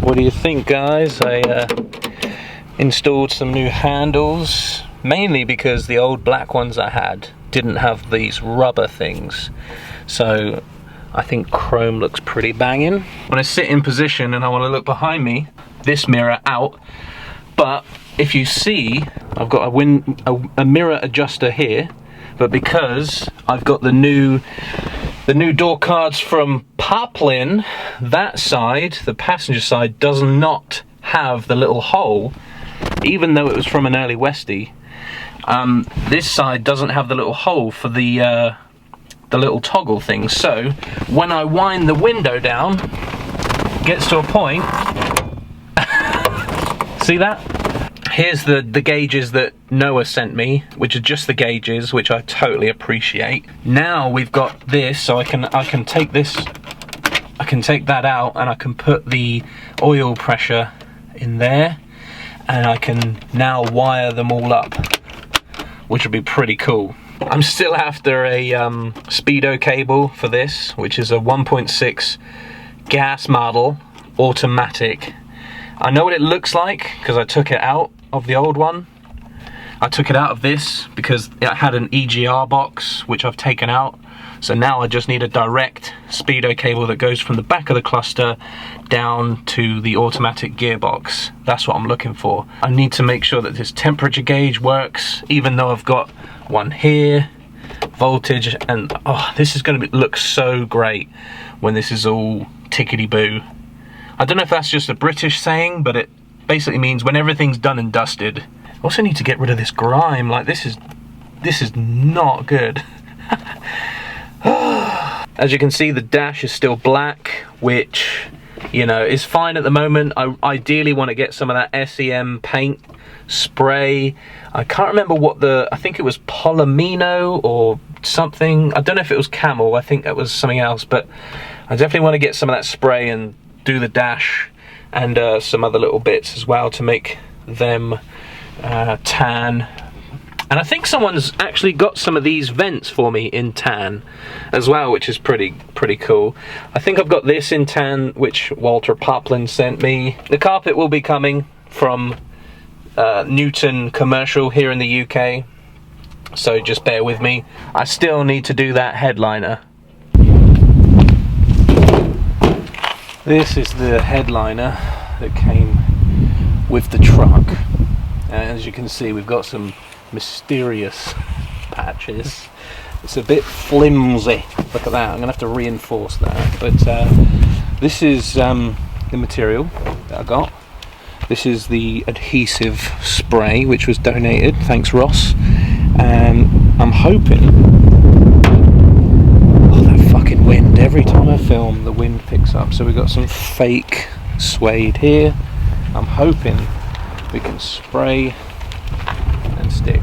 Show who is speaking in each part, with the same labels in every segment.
Speaker 1: What do you think, guys? I installed some new handles, mainly because the old black ones I had didn't have these rubber things. So I think chrome looks pretty banging. When I sit in position and I want to look behind me, this mirror out. But if you see, I've got a mirror adjuster here, but because I've got the new door cards from Poplin, that side, the passenger side, does not have the little hole, even though it was from an early Westie. This side doesn't have the little hole for the little toggle thing. So when I wind the window down, it gets to a point. See that? Here's the gauges that Noah sent me, which are just the gauges, which I totally appreciate. Now we've got this, so I can take this, I can take that out, and I can put the oil pressure in there, and I can now wire them all up, which would be pretty cool. I'm still after a speedo cable for this, which is a 1.6 gas model, automatic. I know what it looks like because I took it out of the old one. I took it out of this because it had an EGR box, which I've taken out. So now I just need a direct speedo cable that goes from the back of the cluster down to the automatic gearbox. That's what I'm looking for. I need to make sure that this temperature gauge works, even though I've got one here, voltage, and oh, this is going to look so great when this is all tickety-boo. I don't know if that's just a British saying, but it basically means when everything's done and dusted. I also need to get rid of this grime. Like, this is not good. As you can see, the dash is still black, which, you know, is fine at the moment. I ideally want to get some of that SEM paint spray. I can't remember what I think it was Polomino or something. I don't know if it was Camel. I think that was something else, but I definitely want to get some of that spray and do the dash and some other little bits as well to make them tan. And I think someone's actually got some of these vents for me in tan as well, which is pretty cool. I think I've got this in tan, which Walter Poplin sent me. The carpet will be coming from Newton Commercial here in the UK, so just bear with me. I still need to do that headliner. This is the headliner that came with the truck. And as you can see, we've got some mysterious patches. It's a bit flimsy. Look at that. I'm going to have to reinforce that. But this is the material that I got. This is the adhesive spray, which was donated. Thanks, Ross. And I'm hoping... fucking wind. Every time I film, the wind picks up. So we've got some fake suede here. I'm hoping we can spray and stick.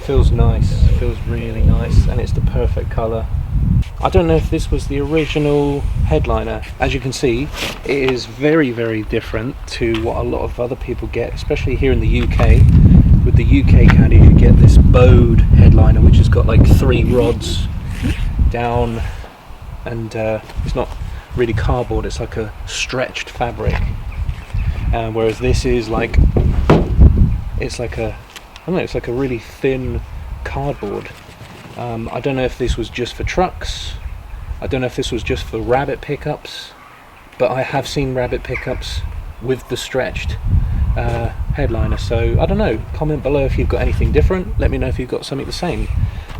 Speaker 1: Feels nice, feels really nice, and it's the perfect colour. I don't know if this was the original headliner. As you can see, it is very, very different to what a lot of other people get, especially here in the UK. With the UK caddies, you get this bowed headliner, which has got like 3 rods down, and it's not really cardboard, it's like a stretched fabric, whereas this is like, it's like a, I don't know, it's like a really thin cardboard. I don't know if this was just for trucks, I don't know if this was just for rabbit pickups, but I have seen rabbit pickups with the stretched headliner. So I don't know, comment below if you've got anything different. Let me know if you've got something the same.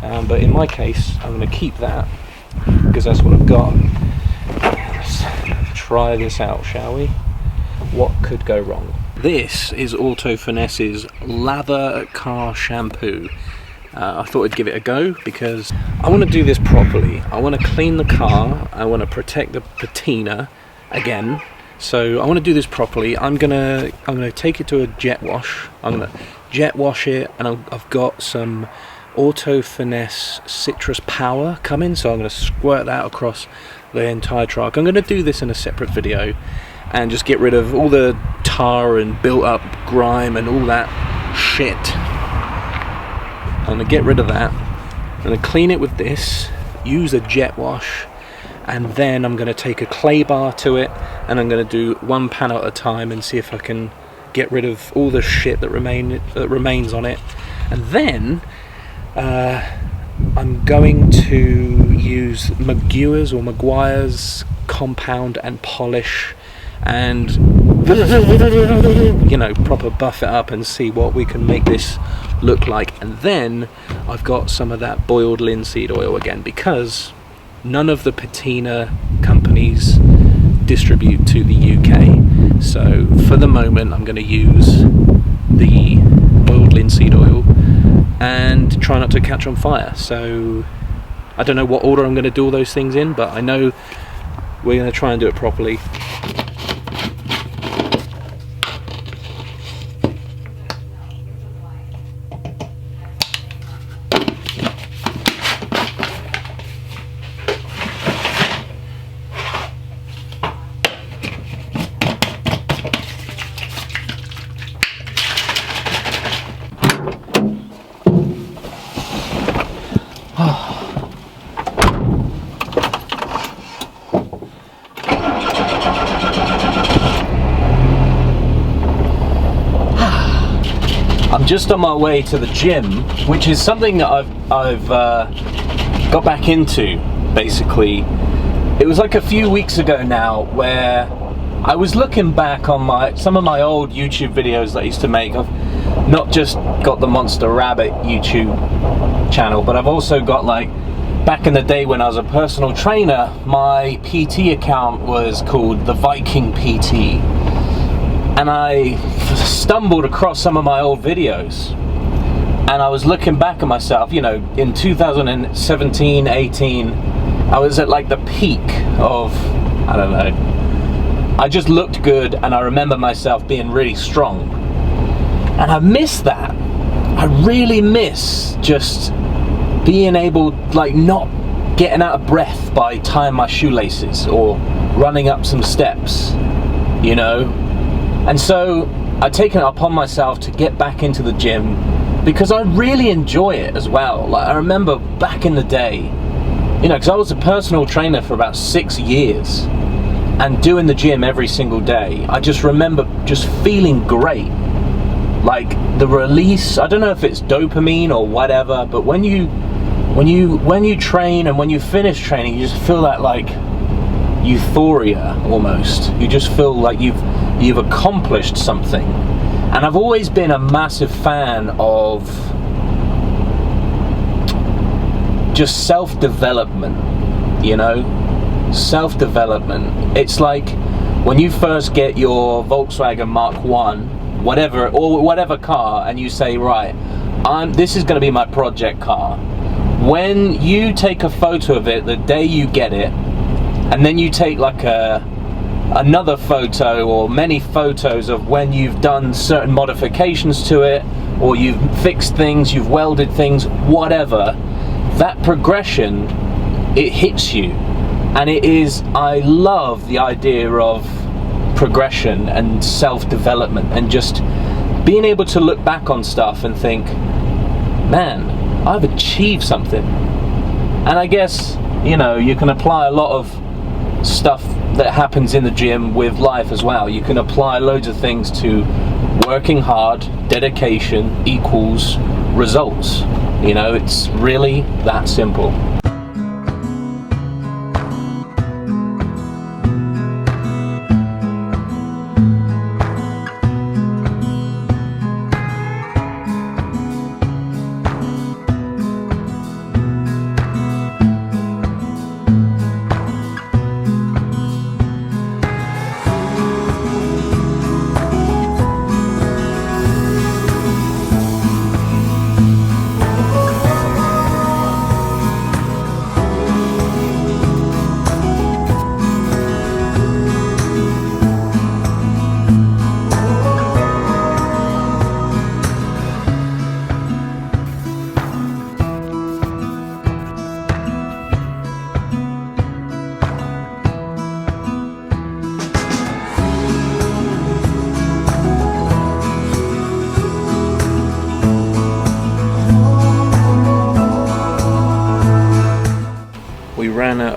Speaker 1: But in my case, I'm going to keep that because that's what I've got. Let's try this out, shall we? What could go wrong? This is Auto Finesse's lather car shampoo. I thought I'd give it a go because I want to do this properly. I want to clean the car. I want to protect the patina again. So I want to do this properly. I'm gonna take it to a jet wash. I'm gonna jet wash it, and I've got some Auto Finesse Citrus Power coming, so I'm going to squirt that across the entire truck. I'm going to do this in a separate video and just get rid of all the tar and built up grime and all that shit. I'm going to get rid of that. I'm going to clean it with this, use a jet wash, and then I'm going to take a clay bar to it, and I'm going to do one panel at a time and see if I can get rid of all the shit that remains on it. And then I'm going to use Maguire's compound and polish, and proper buff it up and see what we can make this look like. And then I've got some of that boiled linseed oil again, because none of the patina companies distribute to the UK. So for the moment I'm going to use the boiled linseed oil and try not to catch on fire. So I don't know what order I'm going to do all those things in, but I know we're going to try and do it properly. I'm just on my way to the gym, which is something that I've got back into, basically. It was like a few weeks ago now where I was looking back on some of my old YouTube videos that I used to make. I've not just got the Monster Rabbit YouTube channel, but I've also got, like, back in the day when I was a personal trainer, my PT account was called the Viking PT. And I stumbled across some of my old videos, and I was looking back at myself, in 2017, 18, I was at like the peak of, I don't know, I just looked good, and I remember myself being really strong. And I miss that. I really miss just being able, like, not getting out of breath by tying my shoelaces or running up some steps, And so I've taken it upon myself to get back into the gym because I really enjoy it as well. Like, I remember back in the day, because I was a personal trainer for about 6 years and doing the gym every single day. I just remember just feeling great. Like, the release, I don't know if it's dopamine or whatever, but when you train and when you finish training, you just feel that, like, euphoria almost. You just feel like you've accomplished something. And I've always been a massive fan of just self-development, self-development. It's like when you first get your Volkswagen Mark 1, whatever car, and you say, right, this is going to be my project car. When you take a photo of it the day you get it, and then you take like another photo or many photos of when you've done certain modifications to it, or you've fixed things, you've welded things, whatever, that progression, it hits you. And I love the idea of progression and self-development, and just being able to look back on stuff and think, man, I've achieved something. And I guess, you can apply a lot of stuff that happens in the gym with life as well. You can apply loads of things to working hard, dedication equals results. It's really that simple.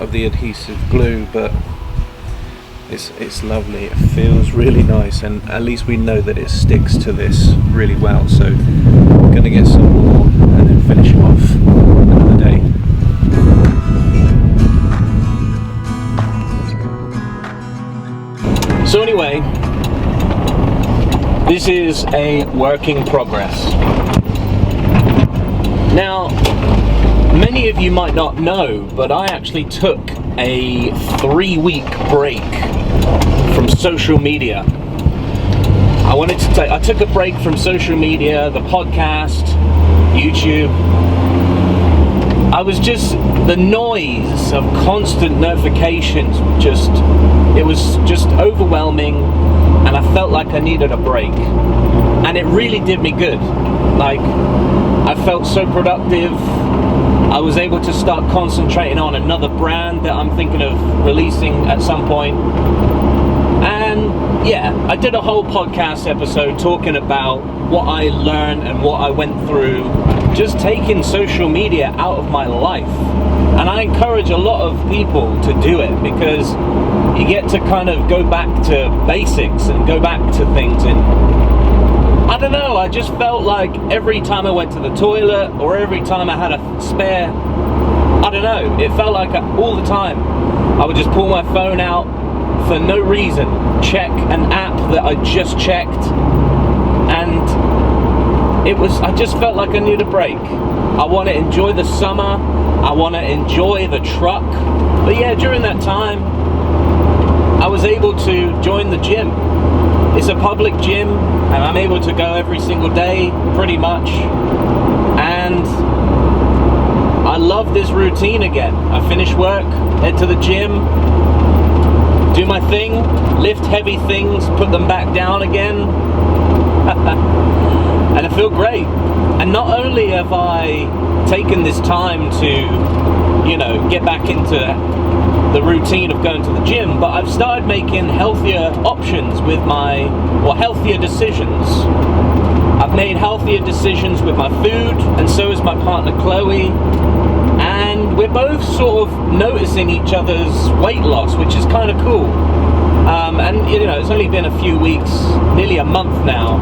Speaker 1: of the adhesive glue, but it's lovely. It feels really nice, and at least we know that it sticks to this really well. So we're gonna get some more and then finish it off another day. So anyway, this is a work in progress. Now, many of you might not know, but I actually took a 3-week break from social media. I took a break from social media, the podcast, YouTube. I was just, the noise of constant notifications, it was just overwhelming, and I felt like I needed a break. And it really did me good. Like, I felt so productive. I was able to start concentrating on another brand that I'm thinking of releasing at some point. And yeah, I did a whole podcast episode talking about what I learned and what I went through just taking social media out of my life. And I encourage a lot of people to do it, because you get to kind of go back to basics and go back to things. And I don't know, I just felt like every time I went to the toilet or every time I had a spare, I don't know, it felt like all the time I would just pull my phone out for no reason, check an app that I just checked, and I just felt like I needed a break. I want to enjoy the summer, I want to enjoy the truck. But yeah, during that time I was able to join the gym. It's a public gym, and I'm able to go every single day, pretty much. And I love this routine again. I finish work, head to the gym, do my thing, lift heavy things, put them back down again. And I feel great. And not only have I taken this time to, you know, get back into the routine of going to the gym, but I've started making healthier options with healthier decisions. I've made healthier decisions with my food, and so is my partner Chloe, and we're both sort of noticing each other's weight loss, which is kind of cool. And you know, it's only been a few weeks, nearly a month now,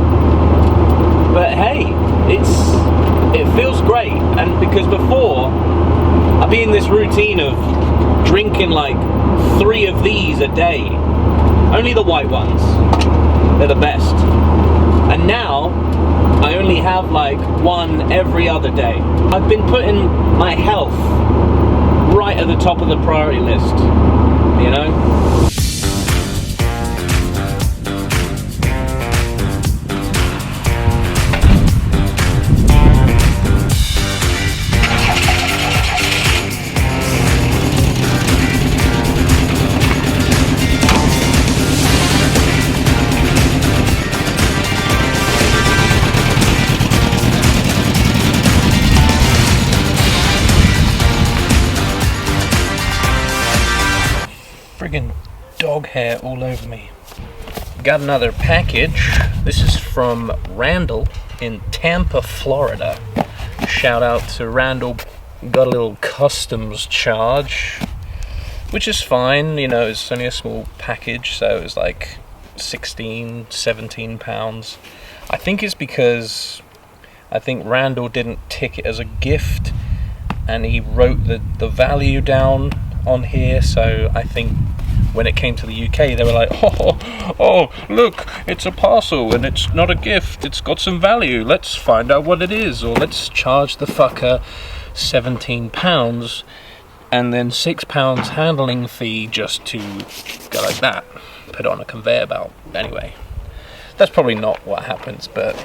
Speaker 1: but hey, it feels great. And because before I'd be in this routine of drinking like 3 of these a day, only the white ones, they're the best. And now I only have like 1 every other day. I've been putting my health right at the top of the priority list, you know? Friggin' dog hair all over me. Got another package. This is from Randall in Tampa, Florida. Shout out to Randall. Got a little customs charge, which is fine, you know, it's only a small package, so it was like 17 pounds. I think it's because I think Randall didn't tick it as a gift, and he wrote the value down on here, so I think when it came to the UK they were like, oh look, it's a parcel and it's not a gift, it's got some value, let's find out what it is, or let's charge the fucker £17 and then £6 handling fee just to go like that, put it on a conveyor belt. Anyway, that's probably not what happens, but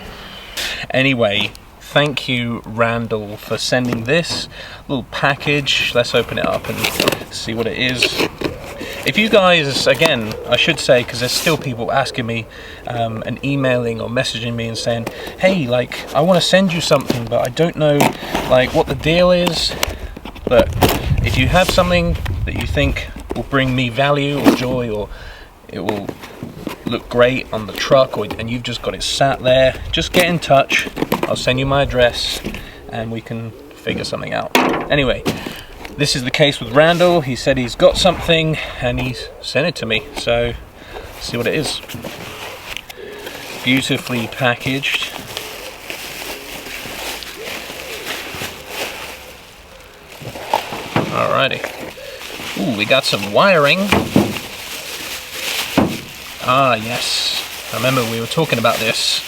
Speaker 1: anyway, thank you Randall for sending this little package. Let's open it up and see what it is. If you guys, again, I should say, because there's still people asking me and emailing or messaging me and saying, hey, like, I want to send you something, but I don't know, like, what the deal is. Look, if you have something that you think will bring me value or joy, or it will look great on the truck, and you've just got it sat there, just get in touch. I'll send you my address and we can figure something out. Anyway, this is the case with Randall. He said he's got something and he's sent it to me, so let's see what it is. Beautifully packaged. Alrighty. Ooh, we got some wiring. Ah, yes. I remember we were talking about this.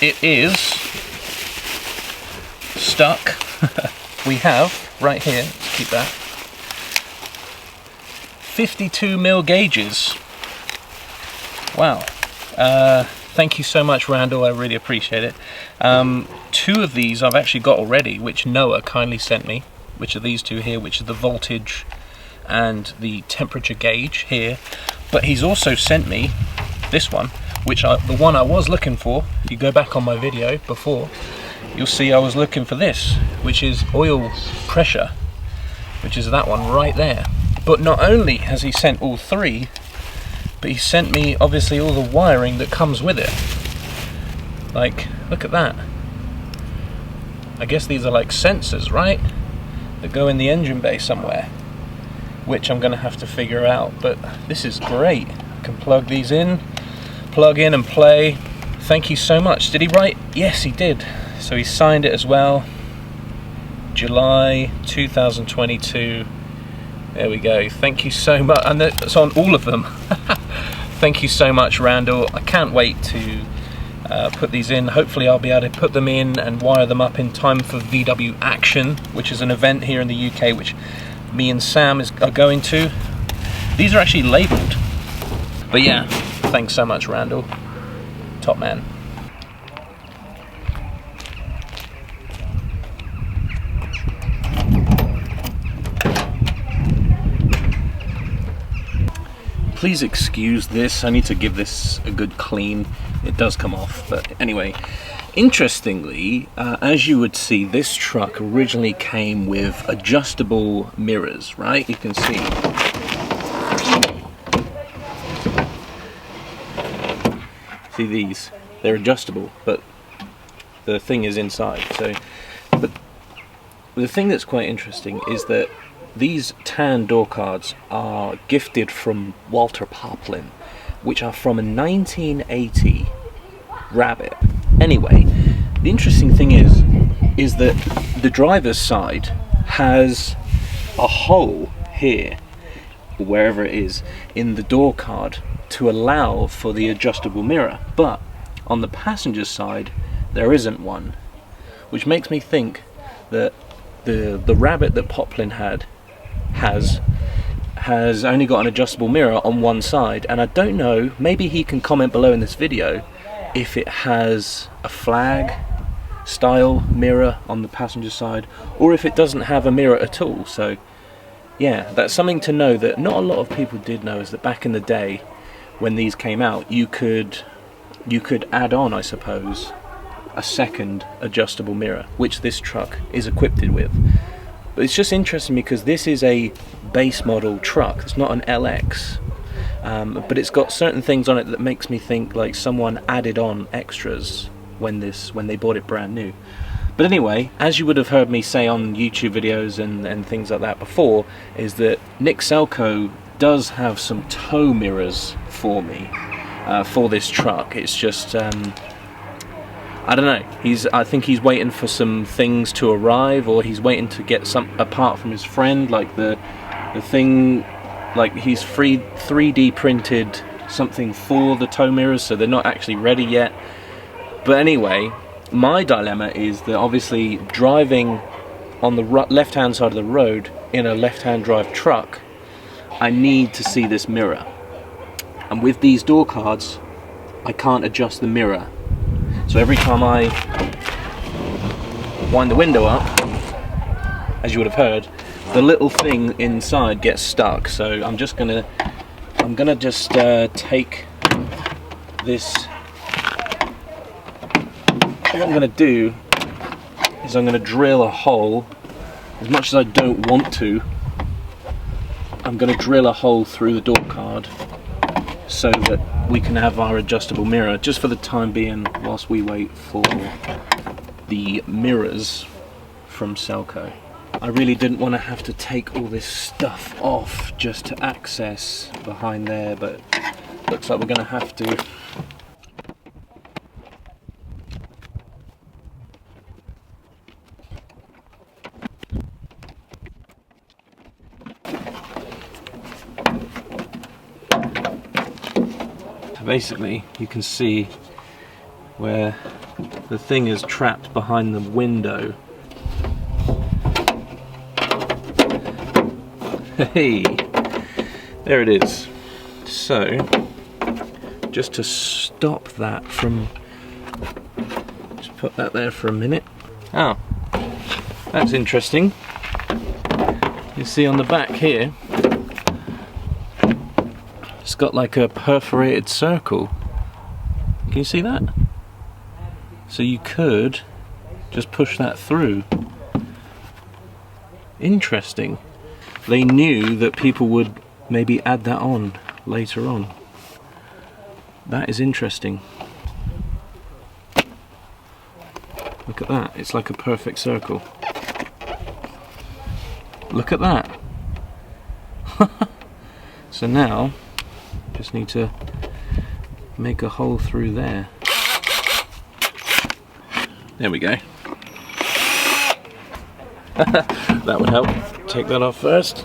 Speaker 1: It is stuck. We have, right here, let's keep that, 52mm gauges. Wow. Thank you so much, Randall, I really appreciate it. 2 of these I've actually got already, which Noah kindly sent me, which are these 2 here, which is the voltage and the temperature gauge here. But he's also sent me this one, which the one I was looking for. If you go back on my video before, you'll see I was looking for this, which is oil pressure, which is that one right there. But not only has he sent all 3, but he sent me obviously all the wiring that comes with it. Like, look at that. I guess these are like sensors, right? That go in the engine bay somewhere, which I'm gonna have to figure out, but this is great. I can plug these in, plug in and play. Thank you so much. Did he write? Yes, he did. So he signed it as well. July 2022. There we go. Thank you so much. And it's on all of them. Thank you so much, Randall. I can't wait to put these in. Hopefully I'll be able to put them in and wire them up in time for VW Action, which is an event here in the UK which me and Sam are going to. These are actually labelled. But yeah, thanks so much, Randall. Top man. Please excuse this, I need to give this a good clean. It does come off, but anyway. Interestingly, as you would see, this truck originally came with adjustable mirrors, right? You can see. See these? They're adjustable, but the thing is inside. So, but the thing that's quite interesting is that these tan door cards are gifted from Walter Poplin, which are from a 1980 Rabbit. Anyway, the interesting thing is that the driver's side has a hole here, wherever it is, in the door card to allow for the adjustable mirror, but on the passenger side there isn't one, which makes me think that the Rabbit that Poplin has only got an adjustable mirror on one side, and I don't know, maybe he can comment below in this video if it has a flag style mirror on the passenger side or if it doesn't have a mirror at all. So yeah, that's something to know that not a lot of people did know, is that back in the day when these came out, you could add on, I suppose, a second adjustable mirror, which this truck is equipped with. But it's just interesting because this is a base model truck, it's not an LX, but it's got certain things on it that makes me think like someone added on extras when they bought it brand new. But anyway, as you would have heard me say on YouTube videos and things like that before, is that Nick Selco does have some tow mirrors for me for this truck. It's just I don't know, I think he's waiting for some things to arrive, or he's waiting to get a part from his friend, like the thing, like he's 3D printed something for the tow mirrors, so they're not actually ready yet. But anyway, my dilemma is that obviously driving on the left hand side of the road in a left hand drive truck, I need to see this mirror, and with these door cards I can't adjust the mirror. So every time I wind the window up, as you would have heard, the little thing inside gets stuck. So I'm gonna just take this. What I'm gonna do is I'm gonna drill a hole. As much as I don't want to, I'm gonna drill a hole through the door card so that we can have our adjustable mirror, just for the time being, whilst we wait for the mirrors from Selco. I really didn't want to have to take all this stuff off just to access behind there, but looks like we're going to have to. Basically, you can see where the thing is trapped behind the window. Hey, there it is. So, just to stop that from, just put that there for a minute. Oh, that's interesting. You see on the back here, it's got like a perforated circle. Can you see that? So you could just push that through. Interesting. They knew that people would maybe add that on later on. That is interesting. Look at that, it's like a perfect circle. Look at that. So now, just need to make a hole through there. There we go. That would help. Take that off first.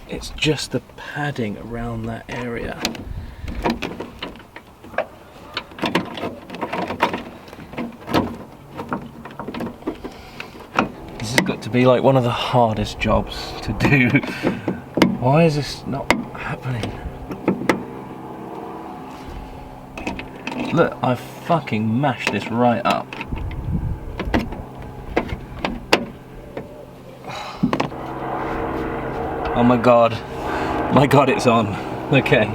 Speaker 1: It's just the padding around that area. This has got to be like one of the hardest jobs to do. Why is this not happening? Look, I've fucking mashed this right up. Oh my god. My god, it's on. Okay.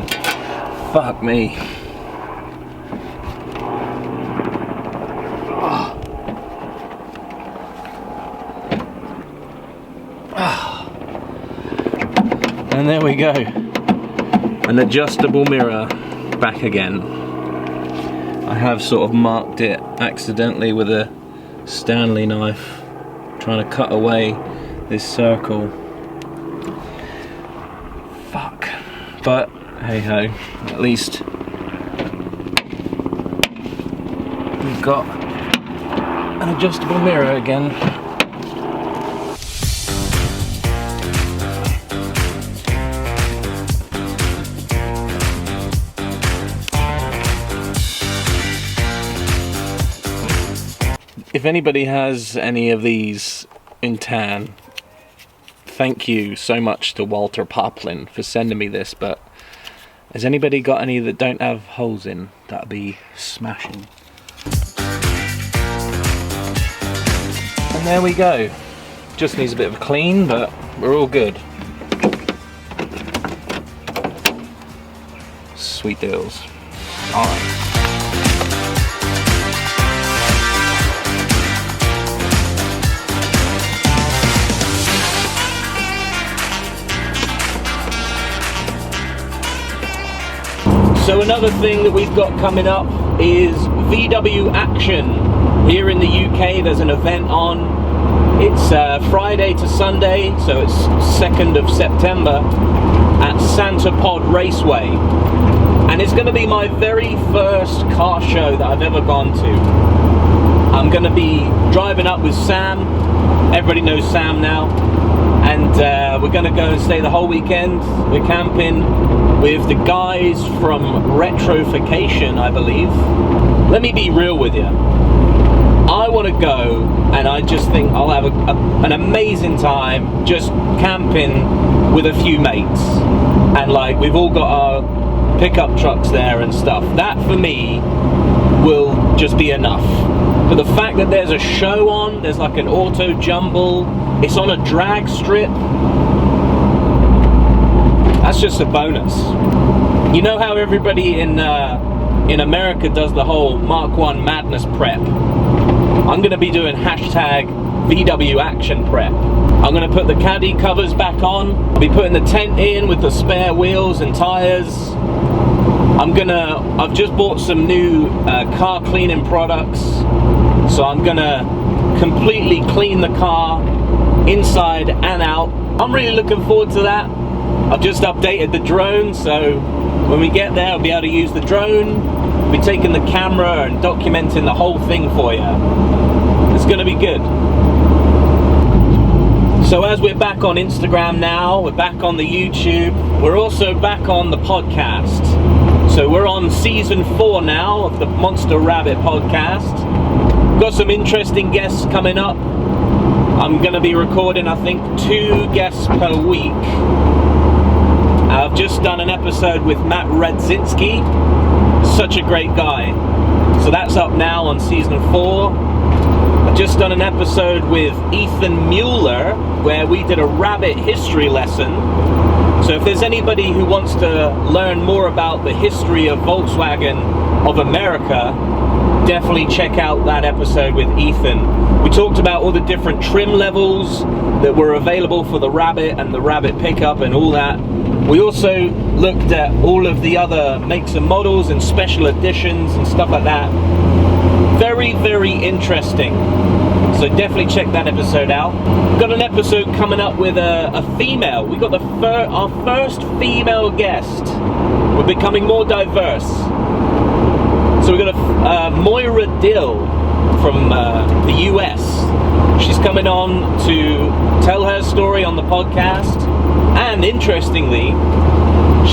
Speaker 1: Fuck me. And there we go. An adjustable mirror back again. I have sort of marked it accidentally with a Stanley knife, trying to cut away this circle. Fuck. But hey ho, at least we've got an adjustable mirror again. If anybody has any of these in tan, thank you so much to Walter Poplin for sending me this, but has anybody got any that don't have holes in? That'd be smashing. And there we go. Just needs a bit of a clean, but we're all good. Sweet deals. Alright. So another thing that we've got coming up is VW Action. Here in the UK there's an event on. It's Friday to Sunday, so it's 2nd of September at Santa Pod Raceway. And it's going to be my very first car show that I've ever gone to. I'm going to be driving up with Sam. Everybody knows Sam now. And we're going to go and stay the whole weekend. We're camping with the guys from Retrofication, I believe. Let me be real with you. I want to go, and I just think I'll have an amazing time just camping with a few mates. And like, we've all got our pickup trucks there and stuff. That for me will just be enough. But the fact that there's a show on, there's like an auto jumble, it's on a drag strip, that's just a bonus. You know how everybody in America does the whole Mark 1 madness prep? I'm going to be doing hashtag VW action prep. I'm going to put the caddy covers back on. I'll be putting the tent in with the spare wheels and tires. I've just bought some new car cleaning products, so I'm gonna completely clean the car inside and out. I'm really looking forward to that. I've just updated the drone, so when we get there I'll be able to use the drone, be taking the camera and documenting the whole thing for you. It's gonna be good. So as we're back on Instagram now, we're back on the YouTube, we're also back on the podcast. So we're on season 4 now of the Monster Rabbit podcast. Got some interesting guests coming up. I'm going to be recording, I think, 2 guests per week. I've just done an episode with Matt Radzinski. Such a great guy. So that's up now on season 4. I've just done an episode with Ethan Mueller where we did a rabbit history lesson. So if there's anybody who wants to learn more about the history of Volkswagen of America, definitely check out that episode with Ethan. We talked about all the different trim levels that were available for the Rabbit and the Rabbit pickup and all that. We also looked at all of the other makes and models and special editions and stuff like that. Very, very interesting. So definitely check that episode out. We've got an episode coming up with a female. We got our first female guest. We're becoming more diverse. So we've got Moira Dill from the US. She's coming on to tell her story on the podcast. And interestingly,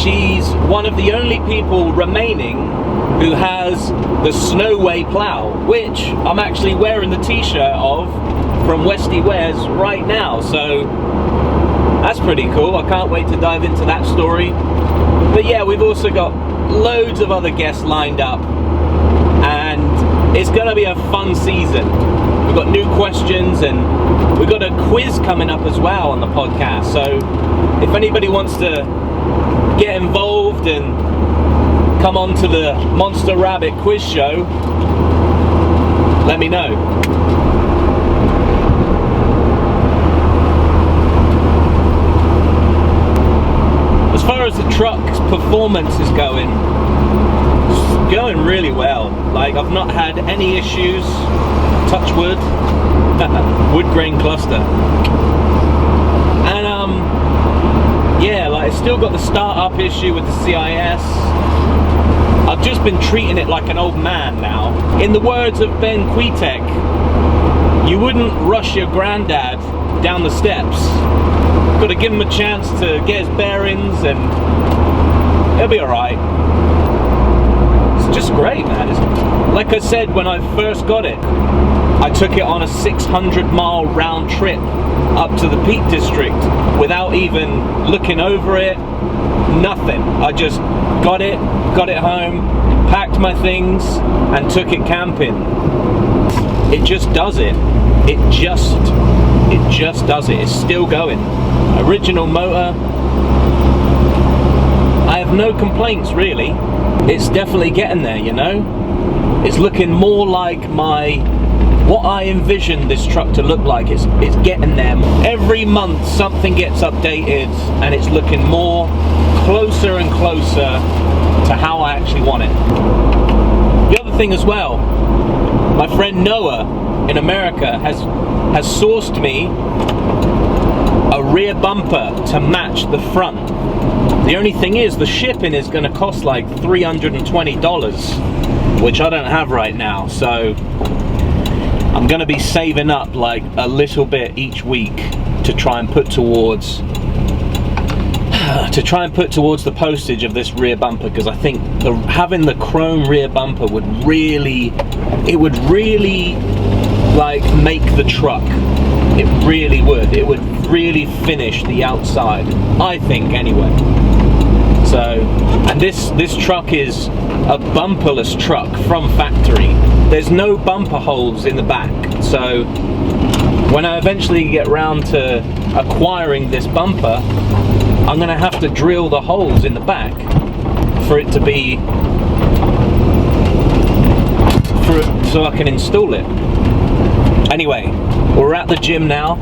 Speaker 1: she's one of the only people remaining who has the Snowway plow, which I'm actually wearing the t-shirt of from Westy Wares right now, so that's pretty cool. I can't wait to dive into that story. But yeah, we've also got loads of other guests lined up, and it's gonna be a fun season. We've got new questions, and we've got a quiz coming up as well on the podcast, so if anybody wants to get involved and come on to the Monster Rabbit quiz show, let me know. As far as the truck's performance is going, it's going really well. Like, I've not had any issues, touch wood, wood grain cluster. And yeah, like, it's still got the start-up issue with the CIS. I've just been treating it like an old man now. In the words of Ben Kwiatek, you wouldn't rush your granddad down the steps. Got to give him a chance to get his bearings, and he'll be alright. It's just great, man. Like I said, when I first got it, I took it on a 600-mile round trip up to the Peak District without even looking over it. Nothing. I just got it home, packed my things, and took it camping. It just does it. It just does it. It's still going. Original motor. I have no complaints, really. It's definitely getting there, you know? It's looking more like what I envisioned this truck to look like. It's getting there. Every month something gets updated, and it's looking more closer and closer to how I actually want it. The other thing as well, my friend Noah in America has sourced me a rear bumper to match the front. The only thing is, the shipping is going to cost like $320, which I don't have right now, so I'm going to be saving up like a little bit each week to try and put towards the postage of this rear bumper, because I think having the chrome rear bumper would really like make the truck. It really would. It would really finish the outside, I think, anyway. So, and this truck is a bumperless truck from factory. There's no bumper holes in the back, so when I eventually get round to acquiring this bumper, I'm gonna have to drill the holes in the back for it to be, so I can install it. Anyway, We're at the gym now.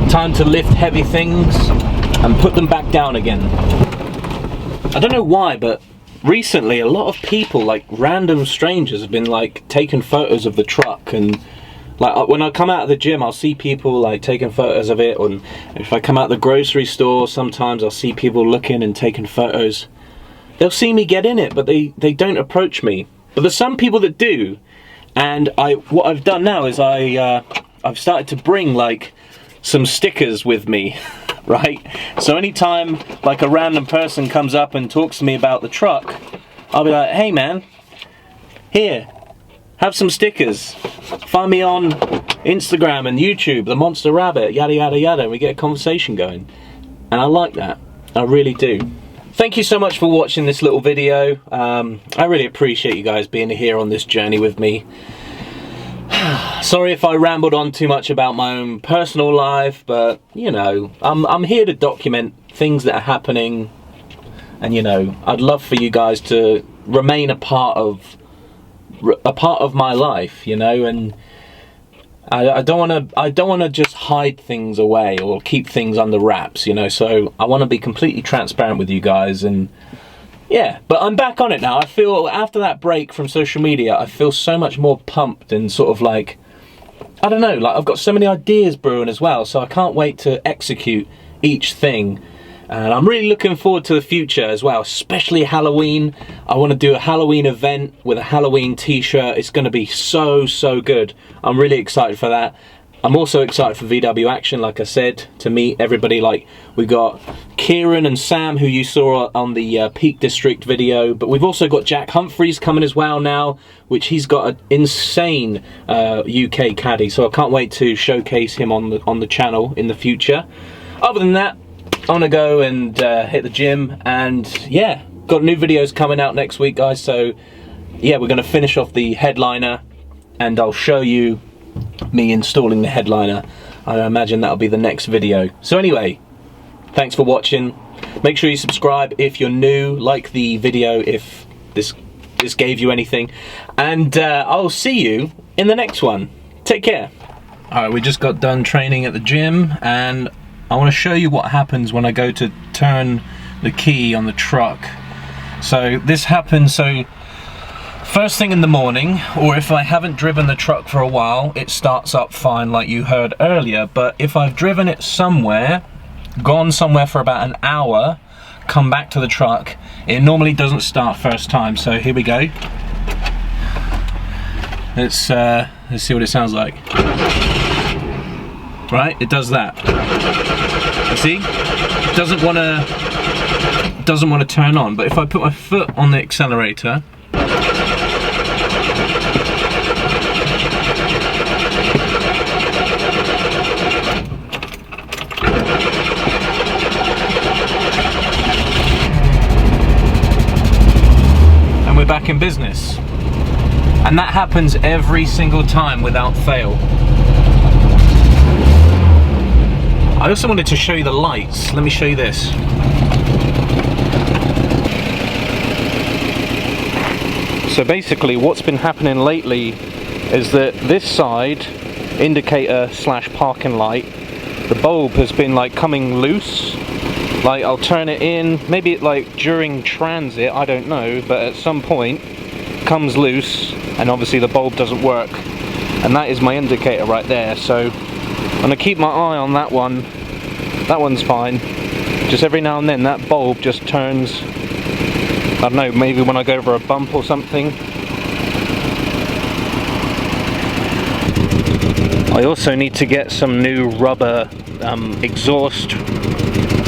Speaker 1: Time to lift heavy things and put them back down again. I don't know why, but recently a lot of people, like random strangers, have been like taking photos of the truck, and like when I come out of the gym I'll see people like taking photos of it, and if I come out the grocery store sometimes I'll see people looking and taking photos. They'll see me get in it, but they don't approach me. But there's some people that do, and what I've done now is I've started to bring like some stickers with me. Right? So anytime like a random person comes up and talks to me about the truck, I'll be like, hey man, here, have some stickers. Find me on Instagram and YouTube, the Monster Rabbit, yada yada yada, and we get a conversation going. And I like that, I really do. Thank you so much for watching this little video. I really appreciate you guys being here on this journey with me. Sorry if I rambled on too much about my own personal life, but you know, I'm here to document things that are happening, and you know, I'd love for you guys to remain a part of my life, you know, and I don't want to just hide things away or keep things under wraps, you know. So I want to be completely transparent with you guys, and yeah, but I'm back on it now. I feel, after that break from social media, I feel so much more pumped and sort of like, I don't know, like I've got so many ideas brewing as well, so I can't wait to execute each thing. And I'm really looking forward to the future as well, especially Halloween. I want to do a Halloween event with a Halloween t-shirt. It's going to be so good. I'm really excited for that. I'm also excited for VW Action, like I said, to meet everybody. Like, we got Kieran and Sam, who you saw on the Peak District video, but we've also got Jack Humphreys coming as well now, which he's got an insane UK caddy, so I can't wait to showcase him on the channel in the future. Other than that, I want to go and hit the gym, and yeah, got new videos coming out next week, guys. So yeah, we're going to finish off the headliner, and I'll show you me installing the headliner. I imagine that'll be the next video. So anyway, thanks for watching. Make sure you subscribe if you're new, like the video if this gave you anything, and I'll see you in the next one. Take care. Alright, we just got done training at the gym, and I want to show you what happens when I go to turn the key on the truck. So this happens, so first thing in the morning, or if I haven't driven the truck for a while, it starts up fine like you heard earlier. But if I've driven it somewhere, gone somewhere for about an hour, come back to the truck, it normally doesn't start first time. So here we go. Let's see what it sounds like. Right, it does that. You see? It doesn't want to turn on, but if I put my foot on the accelerator, we're back in business. And that happens every single time without fail. I also wanted to show you the lights. Let me show you this. So basically what's been happening lately is that this side, indicator slash parking light, the bulb has been like coming loose. Like, I'll turn it in, maybe it like during transit, I don't know, but at some point comes loose, and obviously the bulb doesn't work, and that is my indicator right there. So I'm gonna keep my eye on that one. That one's fine. Just every now and then that bulb just turns, I don't know, maybe when I go over a bump or something. I also need to get some new rubber exhaust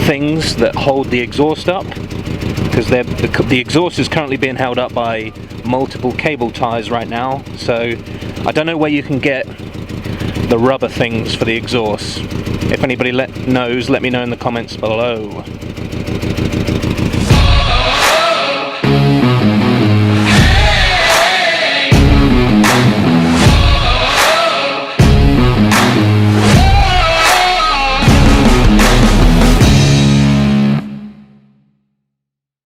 Speaker 1: things that hold the exhaust up, because the exhaust is currently being held up by multiple cable ties right now. So I don't know where you can get the rubber things for the exhaust. If anybody knows, let me know in the comments below.